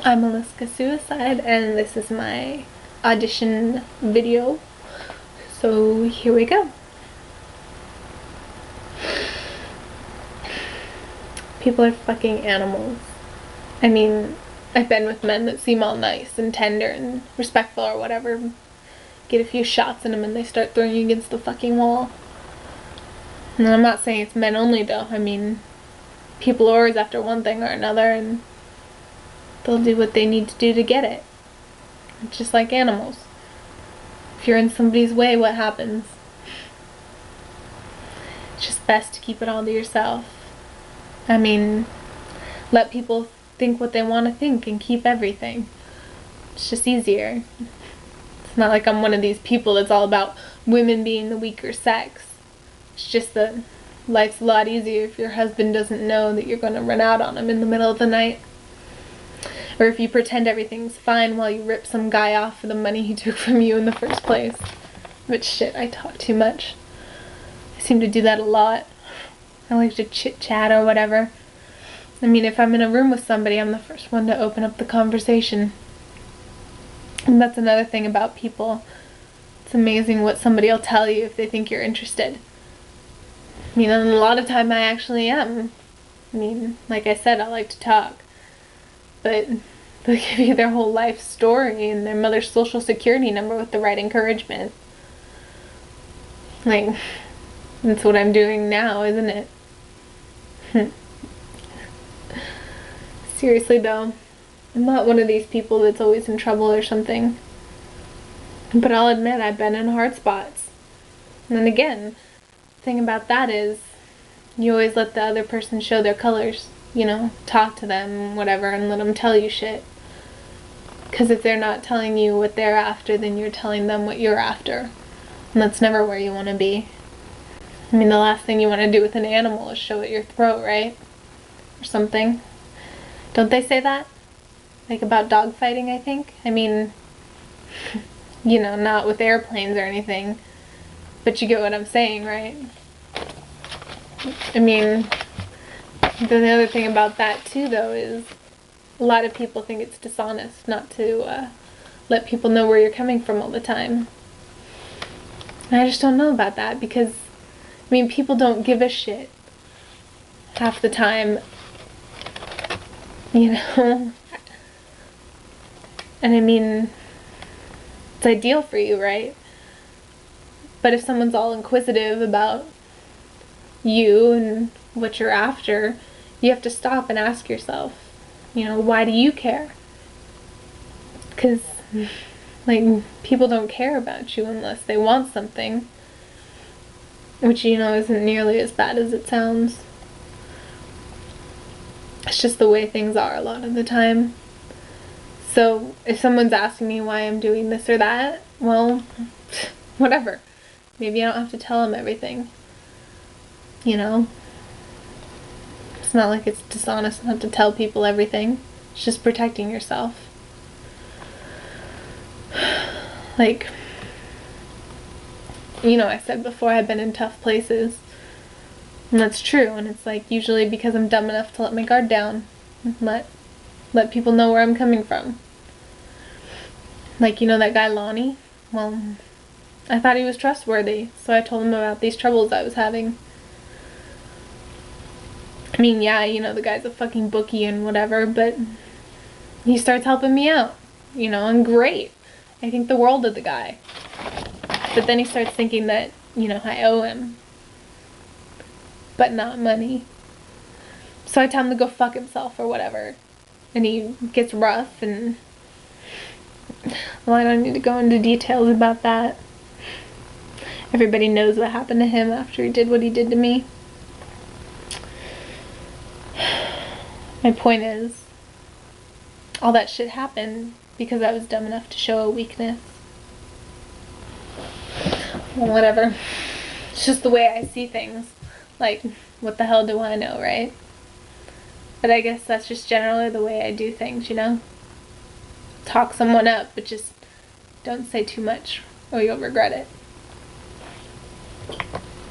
I'm Alaska Suicide, and this is my audition video. So here we go. People are fucking animals. I mean, I've been with men that seem all nice and tender and respectful or whatever. Get a few shots in them and they start throwing you against the fucking wall. And I'm not saying it's men only though. I mean, people are always after one thing or another and they'll do what they need to do to get it. It's just like animals. If you're in somebody's way, what happens? It's just best to keep it all to yourself. I mean, let people think what they want to think and keep everything. It's just easier. It's not like I'm one of these people that's all about women being the weaker sex. It's just that life's a lot easier if your husband doesn't know that you're going to run out on him in the middle of the night. Or if you pretend everything's fine while you rip some guy off for the money he took from you in the first place. But shit, I talk too much. I seem to do that a lot. I like to chit-chat or whatever. I mean, if I'm in a room with somebody, I'm the first one to open up the conversation. And that's another thing about people. It's amazing what somebody will tell you if they think you're interested. I mean, and a lot of time I actually am. I mean, like I said, I like to talk. But they'll give you their whole life story and their mother's social security number with the right encouragement. Like, that's what I'm doing now, isn't it? Seriously though, I'm not one of these people that's always in trouble or something. But I'll admit I've been in hard spots. And then again, the thing about that is, you always let the other person show their colors. You know, talk to them, whatever, and let them tell you shit. Because if they're not telling you what they're after, then you're telling them what you're after. And that's never where you want to be. I mean, the last thing you want to do with an animal is show it your throat, right? Or something. Don't they say that? Like about dog fighting, I think? I mean, you know, not with airplanes or anything. But you get what I'm saying, right? I mean, the other thing about that too though is a lot of people think it's dishonest not to let people know where you're coming from all the time. And I just don't know about that because, I mean, people don't give a shit half the time, you know? And I mean, it's ideal for you, right? But if someone's all inquisitive about you and what you're after, you have to stop and ask yourself, you know, why do you care? Because, like, people don't care about you unless they want something, which, you know, isn't nearly as bad as it sounds. It's just the way things are a lot of the time. So if someone's asking me why I'm doing this or that, well, whatever. Maybe I don't have to tell them everything. You know? It's not like it's dishonest not to tell people everything. It's just protecting yourself. Like, you know, I said before I've been in tough places. And that's true. And it's like usually because I'm dumb enough to let my guard down. And let people know where I'm coming from. Like, you know that guy Lonnie? Well, I thought he was trustworthy. So I told him about these troubles I was having. I mean, yeah, you know, the guy's a fucking bookie and whatever, but he starts helping me out, you know, and great. I think the world of the guy. But then he starts thinking that, you know, I owe him. But not money. So I tell him to go fuck himself or whatever. And he gets rough and, well, I don't need to go into details about that. Everybody knows what happened to him after he did what he did to me. My point is, all that shit happened because I was dumb enough to show a weakness. Well, whatever. It's just the way I see things. Like, what the hell do I know, right? But I guess that's just generally the way I do things, you know? Talk someone up, but just don't say too much or you'll regret it.